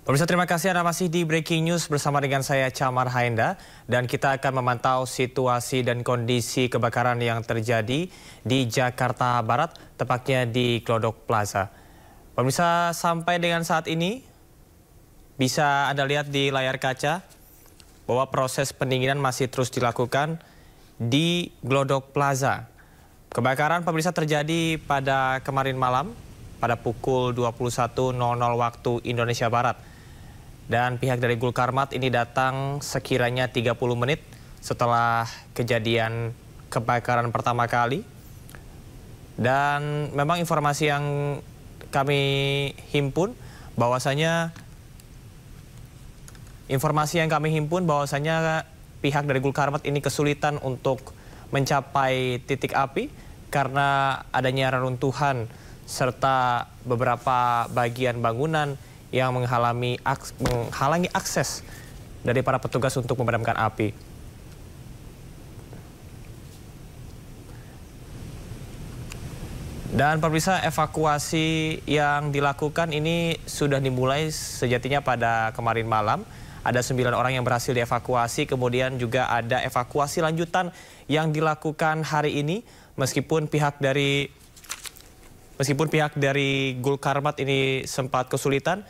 Pemirsa, terima kasih Anda masih di Breaking News bersama dengan saya Camar Haenda, dan kita akan memantau situasi dan kondisi kebakaran yang terjadi di Jakarta Barat, tepatnya di Glodok Plaza. Pemirsa, sampai dengan saat ini bisa Anda lihat di layar kaca bahwa proses pendinginan masih terus dilakukan di Glodok Plaza. Kebakaran pemirsa terjadi pada kemarin malam pada pukul 21.00 waktu Indonesia Barat. Dan pihak dari Gulkarmat ini datang sekiranya 30 menit setelah kejadian kebakaran pertama kali. Dan memang informasi yang kami himpun bahwasanya pihak dari Gulkarmat ini kesulitan untuk mencapai titik api karena adanya reruntuhan serta beberapa bagian bangunan yang menghalangi akses dari para petugas untuk memadamkan api. Dan pemirsa, evakuasi yang dilakukan ini sudah dimulai sejatinya pada kemarin malam. Ada 9 orang yang berhasil dievakuasi, kemudian juga ada evakuasi lanjutan yang dilakukan hari ini meskipun pihak dari Gulkarmat ini sempat kesulitan,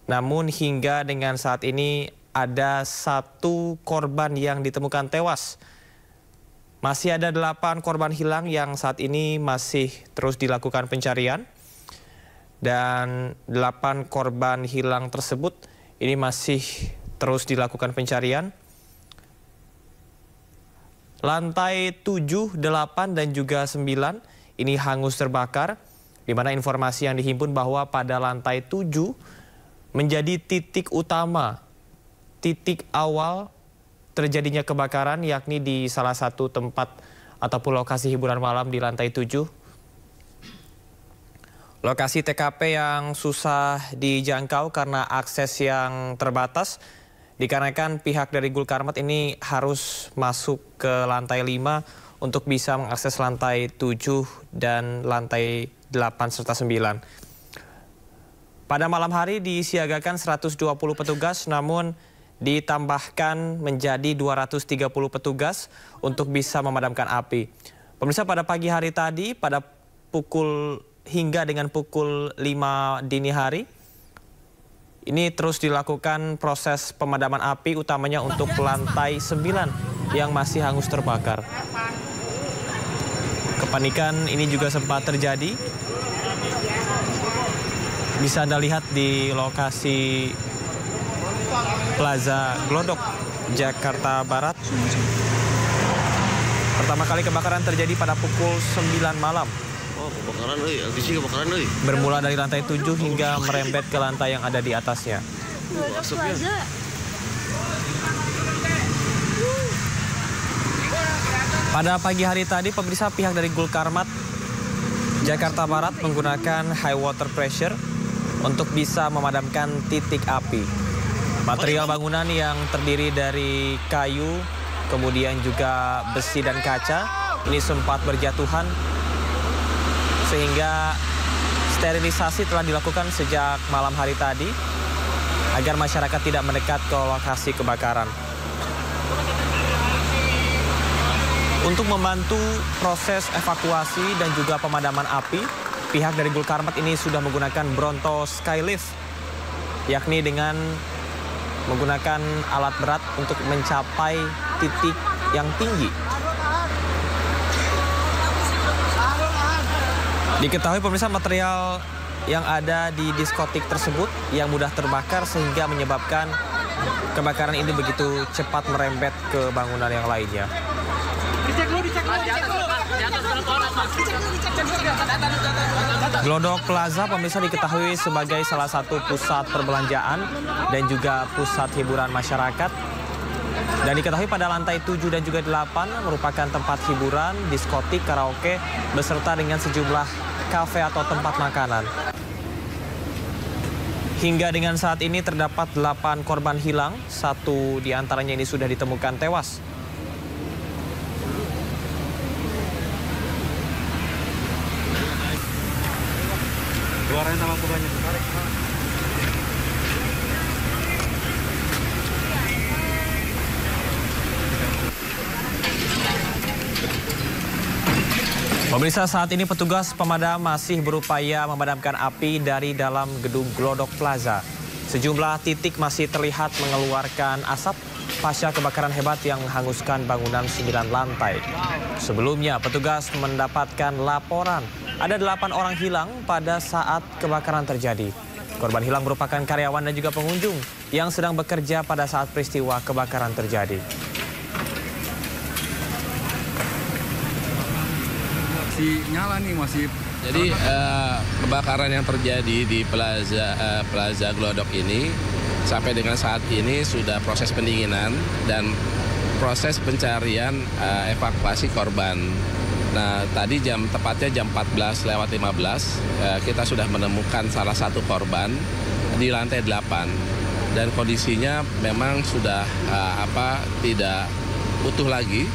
namun hingga dengan saat ini ada 1 korban yang ditemukan tewas. Masih ada 8 korban hilang yang saat ini masih terus dilakukan pencarian. Dan 8 korban hilang tersebut ini masih terus dilakukan pencarian. Lantai 7, 8, dan juga 9 ini hangus terbakar. Di mana informasi yang dihimpun bahwa pada lantai 7 menjadi titik utama, titik awal terjadinya kebakaran, yakni di salah satu tempat ataupun lokasi hiburan malam di lantai 7. Lokasi TKP yang susah dijangkau karena akses yang terbatas, dikarenakan pihak dari Gulkarmat ini harus masuk ke lantai 5 untuk bisa mengakses lantai 7 dan lantai 8 serta 9. Pada malam hari disiagakan 120 petugas, namun ditambahkan menjadi 230 petugas untuk bisa memadamkan api. Pemirsa, pada pagi hari tadi hingga dengan pukul 5 dini hari ini terus dilakukan proses pemadaman api, utamanya untuk lantai 9 yang masih hangus terbakar. Kepanikan ini juga sempat terjadi. Bisa Anda lihat di lokasi Plaza Glodok, Jakarta Barat. Pertama kali kebakaran terjadi pada pukul 9 malam. Oh, kebakaran, kebakaran. Bermula dari lantai 7 hingga merembet ke lantai yang ada di atasnya. Pada pagi hari tadi, pemirsa, pihak dari Gulkarmat Jakarta Barat menggunakan high water pressure untuk bisa memadamkan titik api. Material bangunan yang terdiri dari kayu, kemudian juga besi dan kaca, ini sempat berjatuhan sehingga sterilisasi telah dilakukan sejak malam hari tadi agar masyarakat tidak mendekat ke lokasi kebakaran. Untuk membantu proses evakuasi dan juga pemadaman api, pihak dari Gulkarmat ini sudah menggunakan Bronto Skylift, yakni dengan menggunakan alat berat untuk mencapai titik yang tinggi. Diketahui pemirsa, material yang ada di diskotik tersebut yang mudah terbakar sehingga menyebabkan kebakaran ini begitu cepat merembet ke bangunan yang lainnya. Glodok Plaza pemirsa diketahui sebagai salah satu pusat perbelanjaan dan juga pusat hiburan masyarakat. Dan diketahui pada lantai 7 dan juga 8 merupakan tempat hiburan, diskotik, karaoke, beserta dengan sejumlah kafe atau tempat makanan. Hingga dengan saat ini terdapat 8 korban hilang, 1 diantaranya ini sudah ditemukan tewas. Keluarin sama korbannya. Pemirsa, saat ini petugas pemadam masih berupaya memadamkan api dari dalam gedung Glodok Plaza. Sejumlah titik masih terlihat mengeluarkan asap pasca kebakaran hebat yang menghanguskan bangunan 9 lantai. Sebelumnya, petugas mendapatkan laporan ada 8 orang hilang pada saat kebakaran terjadi. Korban hilang merupakan karyawan dan juga pengunjung yang sedang bekerja pada saat peristiwa kebakaran terjadi. Masih nyala nih, masih. Jadi kebakaran yang terjadi di Plaza Glodok ini sampai dengan saat ini sudah proses pendinginan dan proses pencarian evakuasi korban. Nah, tadi tepatnya jam 14:15 kita sudah menemukan salah satu korban di lantai 8 dan kondisinya memang sudah tidak utuh lagi.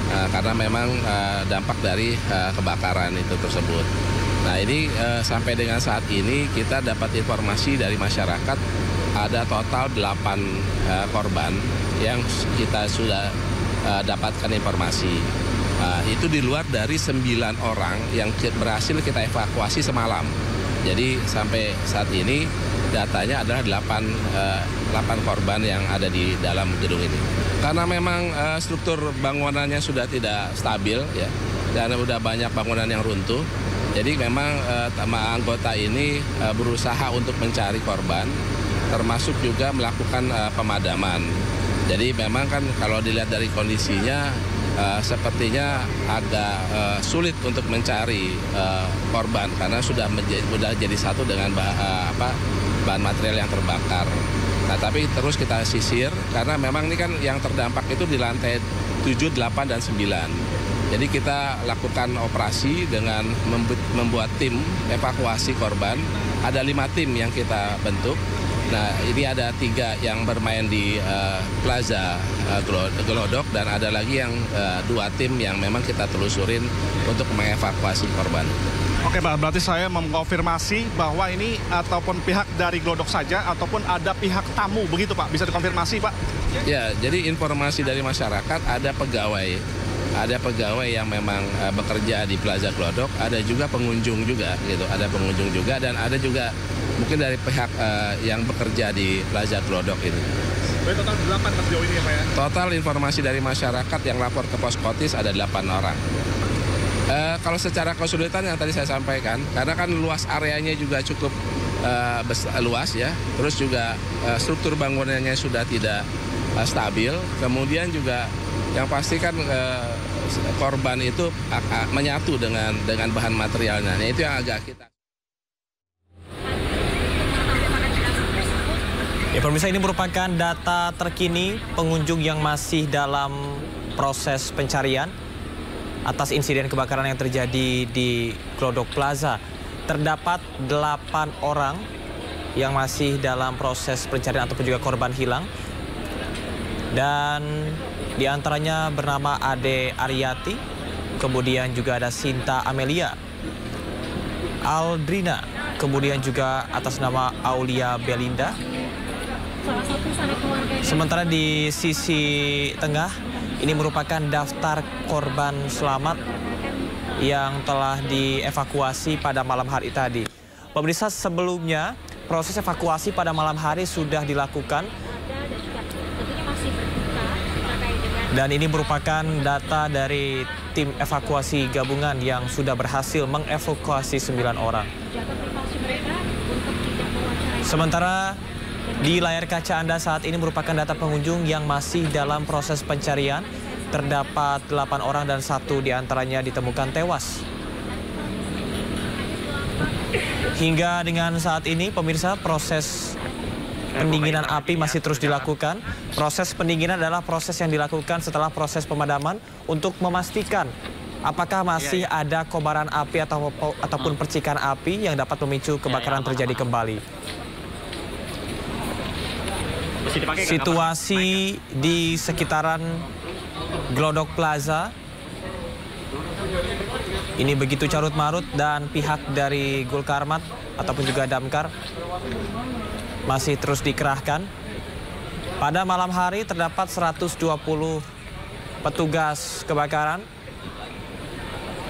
Karena memang dampak dari kebakaran itu tersebut. Nah, ini sampai dengan saat ini kita dapat informasi dari masyarakat ada total 8 korban yang kita sudah dapatkan informasi. Itu di luar dari 9 orang yang berhasil kita evakuasi semalam. Jadi sampai saat ini datanya adalah 8 korban yang ada di dalam gedung ini. Karena memang struktur bangunannya sudah tidak stabil ya, dan sudah banyak bangunan yang runtuh. Jadi memang anggota ini berusaha untuk mencari korban, termasuk juga melakukan pemadaman. Jadi memang kan kalau dilihat dari kondisinya sepertinya agak sulit untuk mencari korban karena sudah jadi satu dengan bahan material yang terbakar. Nah, tapi terus kita sisir karena memang ini kan yang terdampak itu di lantai 7, 8, dan 9. Jadi kita lakukan operasi dengan membuat tim evakuasi korban. Ada 5 tim yang kita bentuk. Nah, ini ada 3 yang bermain di Plaza Glodok dan ada lagi yang 2 tim yang memang kita telusurin untuk mengevakuasi korban. Oke Pak, berarti saya mengkonfirmasi bahwa ini ataupun pihak dari Glodok saja ataupun ada pihak tamu begitu Pak, bisa dikonfirmasi Pak? Ya, jadi informasi dari masyarakat ada pegawai yang memang bekerja di Plaza Glodok, ada juga pengunjung juga gitu, dan ada juga mungkin dari pihak yang bekerja di Plaza Glodok ini. Berarti total 8 sejauh ini ya Pak ya? Total informasi dari masyarakat yang lapor ke Poskotis ada 8 orang. Kalau secara kesulitan yang tadi saya sampaikan, karena kan luas areanya juga cukup luas ya, terus juga struktur bangunannya sudah tidak stabil, kemudian juga yang pasti kan korban itu menyatu dengan bahan materialnya, nah, itu yang agak kita. Ya, pemirsa, ini merupakan data terkini pengunjung yang masih dalam proses pencarian atas insiden kebakaran yang terjadi di Glodok Plaza. Terdapat 8 orang yang masih dalam proses pencarian ataupun juga korban hilang. Dan diantaranya bernama Ade Aryati, kemudian juga ada Sinta Amelia, Aldrina, kemudian juga atas nama Aulia Belinda. Sementara di sisi tengah, ini merupakan daftar korban selamat yang telah dievakuasi pada malam hari tadi. Pemirsa, sebelumnya proses evakuasi pada malam hari sudah dilakukan. Dan ini merupakan data dari tim evakuasi gabungan yang sudah berhasil mengevakuasi 9 orang. Sementara di layar kaca Anda saat ini merupakan data pengunjung yang masih dalam proses pencarian. Terdapat 8 orang dan 1 diantaranya ditemukan tewas. Hingga dengan saat ini, pemirsa, proses pendinginan api masih terus dilakukan. Proses pendinginan adalah proses yang dilakukan setelah proses pemadaman untuk memastikan apakah masih ada kobaran api ataupun percikan api yang dapat memicu kebakaran terjadi kembali. Situasi di sekitaran Glodok Plaza ini begitu carut marut dan pihak dari Gulkarmat ataupun juga Damkar masih terus dikerahkan. Pada malam hari terdapat 120 petugas kebakaran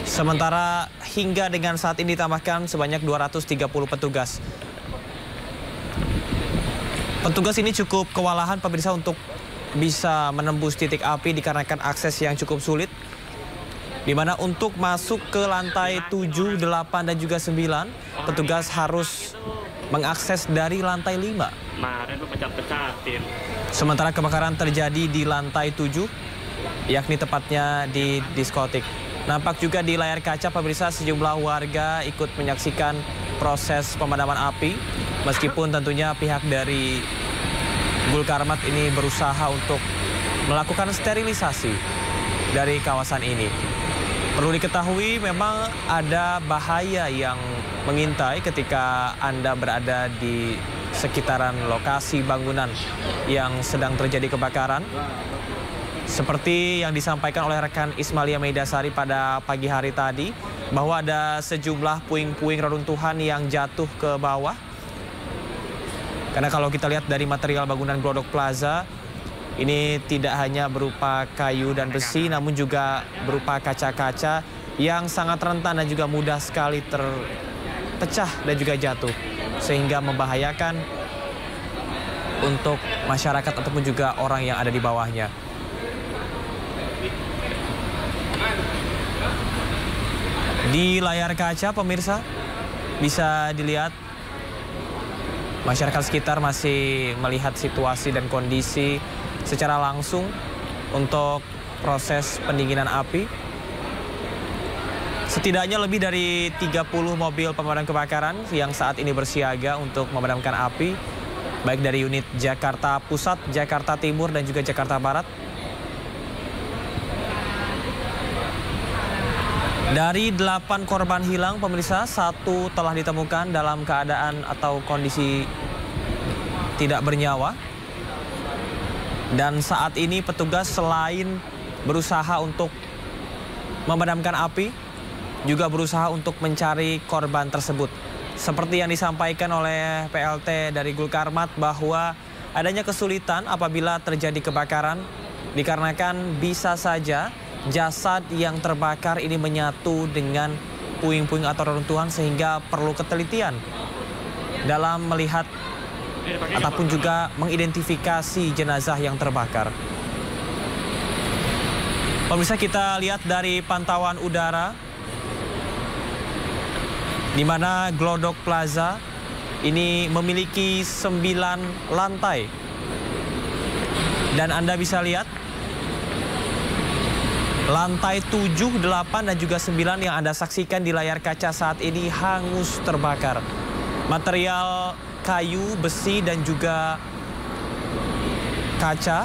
Sementara hingga dengan saat ini ditambahkan sebanyak 230 petugas. Petugas ini cukup kewalahan pemirsa untuk bisa menembus titik api dikarenakan akses yang cukup sulit. Di mana untuk masuk ke lantai 7, 8, dan juga 9, petugas harus mengakses dari lantai 5. Sementara kebakaran terjadi di lantai 7, yakni tepatnya di diskotik. Nampak juga di layar kaca pemirsa sejumlah warga ikut menyaksikan proses pemadaman api. Meskipun tentunya pihak dari Gulkarmat ini berusaha untuk melakukan sterilisasi dari kawasan ini. Perlu diketahui memang ada bahaya yang mengintai ketika Anda berada di sekitaran lokasi bangunan yang sedang terjadi kebakaran. Seperti yang disampaikan oleh rekan Ismalia Meidasari pada pagi hari tadi, bahwa ada sejumlah puing-puing reruntuhan yang jatuh ke bawah. Karena kalau kita lihat dari material bangunan Glodok Plaza, ini tidak hanya berupa kayu dan besi, namun juga berupa kaca-kaca yang sangat rentan dan juga mudah sekali terpecah dan juga jatuh. Sehingga membahayakan untuk masyarakat ataupun juga orang yang ada di bawahnya. Di layar kaca pemirsa bisa dilihat masyarakat sekitar masih melihat situasi dan kondisi secara langsung untuk proses pendinginan api. Setidaknya lebih dari 30 mobil pemadam kebakaran yang saat ini bersiaga untuk memadamkan api, baik dari unit Jakarta Pusat, Jakarta Timur, dan juga Jakarta Barat. Dari 8 korban hilang, pemirsa, 1 telah ditemukan dalam keadaan atau kondisi tidak bernyawa. Dan saat ini petugas selain berusaha untuk memadamkan api, juga berusaha untuk mencari korban tersebut. Seperti yang disampaikan oleh PLT dari Gulkarmat bahwa adanya kesulitan apabila terjadi kebakaran dikarenakan bisa saja jasad yang terbakar ini menyatu dengan puing-puing atau reruntuhan, sehingga perlu ketelitian dalam melihat ataupun juga mengidentifikasi jenazah yang terbakar. Pemirsa, kita lihat dari pantauan udara di mana Glodok Plaza ini memiliki 9 lantai. Dan Anda bisa lihat lantai 7, 8, dan juga 9 yang Anda saksikan di layar kaca saat ini hangus terbakar. Material kayu, besi, dan juga kaca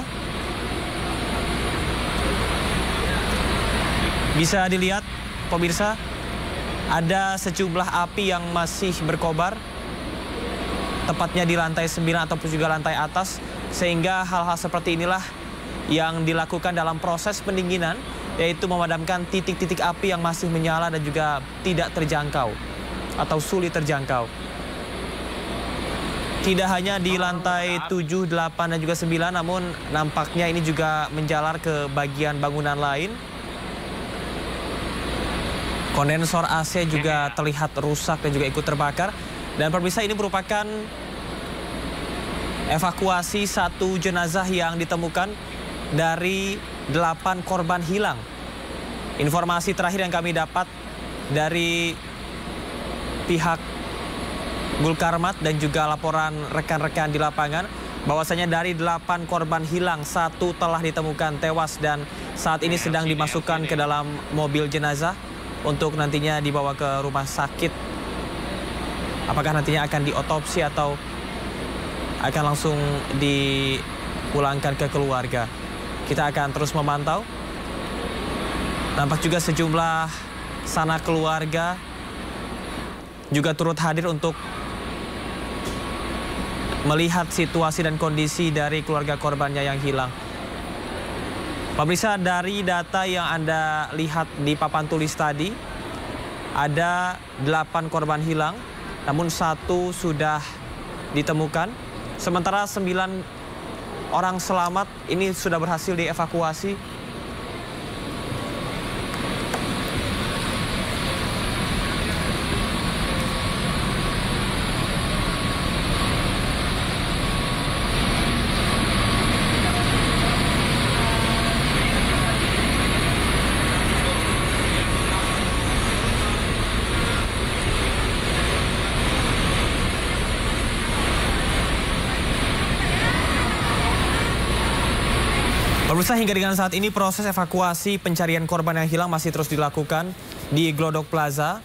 bisa dilihat pemirsa, ada sejumlah api yang masih berkobar, tepatnya di lantai 9 ataupun juga lantai atas, sehingga hal-hal seperti inilah yang dilakukan dalam proses pendinginan, yaitu memadamkan titik-titik api yang masih menyala dan juga tidak terjangkau atau sulit terjangkau. Tidak hanya di lantai 7, 8, dan juga 9, namun nampaknya ini juga menjalar ke bagian bangunan lain. Kondensor AC juga terlihat rusak dan juga ikut terbakar. Dan pemirsa, ini merupakan evakuasi 1 jenazah yang ditemukan dari 8 korban hilang. Informasi terakhir yang kami dapat dari pihak Gulkarmat dan juga laporan rekan-rekan di lapangan, bahwasanya dari 8 korban hilang, 1 telah ditemukan tewas dan saat ini sedang dimasukkan ke dalam mobil jenazah untuk nantinya dibawa ke rumah sakit. Apakah nantinya akan diotopsi atau akan langsung dipulangkan ke keluarga? Kita akan terus memantau. Nampak juga sejumlah sanak keluarga juga turut hadir untuk melihat situasi dan kondisi dari keluarga korbannya yang hilang. Pemirsa, dari data yang Anda lihat di papan tulis tadi, ada 8 korban hilang, namun 1 sudah ditemukan. Sementara 9 orang selamat ini sudah berhasil dievakuasi. Pemirsa, hingga dengan saat ini proses evakuasi pencarian korban yang hilang masih terus dilakukan di Glodok Plaza.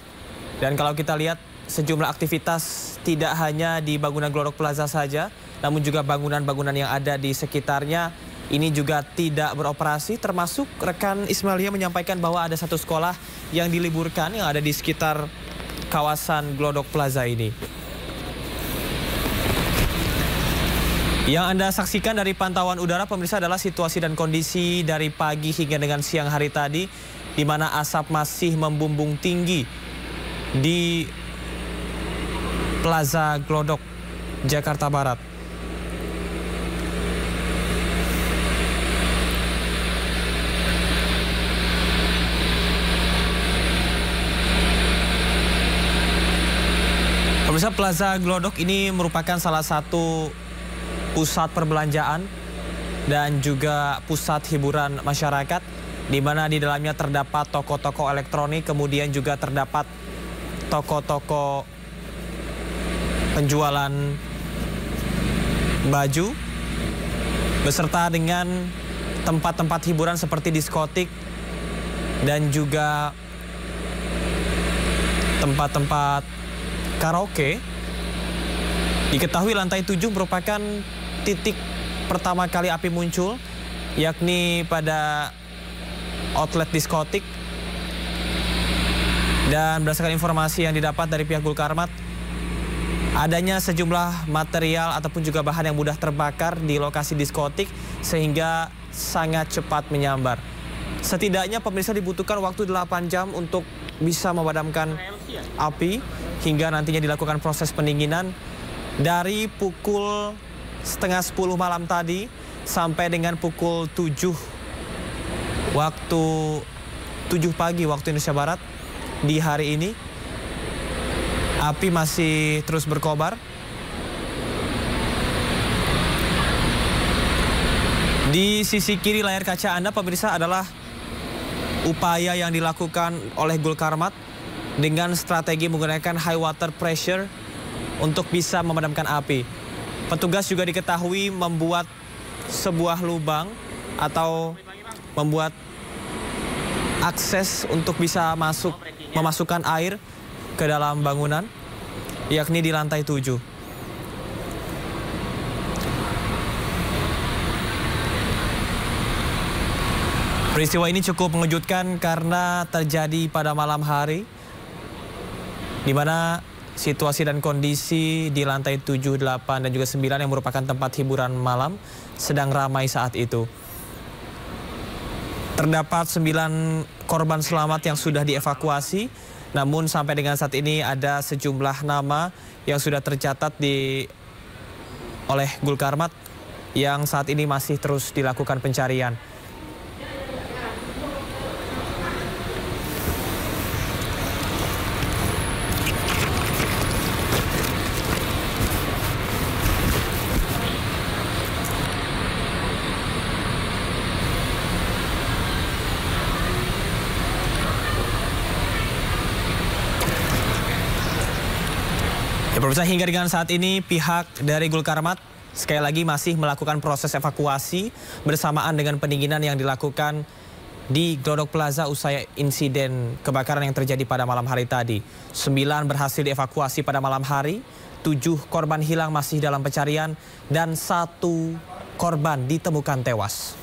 Dan kalau kita lihat sejumlah aktivitas tidak hanya di bangunan Glodok Plaza saja, namun juga bangunan-bangunan yang ada di sekitarnya ini juga tidak beroperasi. Termasuk rekan Ismailia menyampaikan bahwa ada satu sekolah yang diliburkan yang ada di sekitar kawasan Glodok Plaza ini. Yang Anda saksikan dari pantauan udara pemirsa adalah situasi dan kondisi dari pagi hingga dengan siang hari tadi, di mana asap masih membumbung tinggi di Plaza Glodok, Jakarta Barat. Pemirsa, Plaza Glodok ini merupakan salah satu pusat perbelanjaan dan juga pusat hiburan masyarakat, di mana di dalamnya terdapat toko-toko elektronik, kemudian juga terdapat toko-toko penjualan baju, beserta dengan tempat-tempat hiburan seperti diskotik dan juga tempat-tempat karaoke. Diketahui lantai 7 merupakan titik pertama kali api muncul, yakni pada outlet diskotik. Dan berdasarkan informasi yang didapat dari pihak Gulkarmat, adanya sejumlah material ataupun juga bahan yang mudah terbakar di lokasi diskotik sehingga sangat cepat menyambar. Setidaknya pemirsa dibutuhkan waktu 8 jam untuk bisa memadamkan api hingga nantinya dilakukan proses pendinginan dari pukul setengah 10 malam tadi sampai dengan pukul 7 pagi waktu Indonesia Barat di hari ini. Api masih terus berkobar. Di sisi kiri layar kaca Anda pemirsa adalah upaya yang dilakukan oleh Gulkarmat dengan strategi menggunakan high water pressure untuk bisa memadamkan api. Petugas juga diketahui membuat sebuah lubang atau membuat akses untuk bisa memasukkan air ke dalam bangunan, yakni di lantai 7. Peristiwa ini cukup mengejutkan karena terjadi pada malam hari, di mana situasi dan kondisi di lantai 7, 8, dan juga 9 yang merupakan tempat hiburan malam sedang ramai saat itu. Terdapat 9 korban selamat yang sudah dievakuasi, namun sampai dengan saat ini ada sejumlah nama yang sudah tercatat oleh Gulkarmat yang saat ini masih terus dilakukan pencarian. Ya, pemirsa, hingga dengan saat ini pihak dari Gulkarmat sekali lagi masih melakukan proses evakuasi bersamaan dengan pendinginan yang dilakukan di Glodok Plaza usai insiden kebakaran yang terjadi pada malam hari tadi. 9 berhasil dievakuasi pada malam hari, 7 korban hilang masih dalam pencarian, dan 1 korban ditemukan tewas.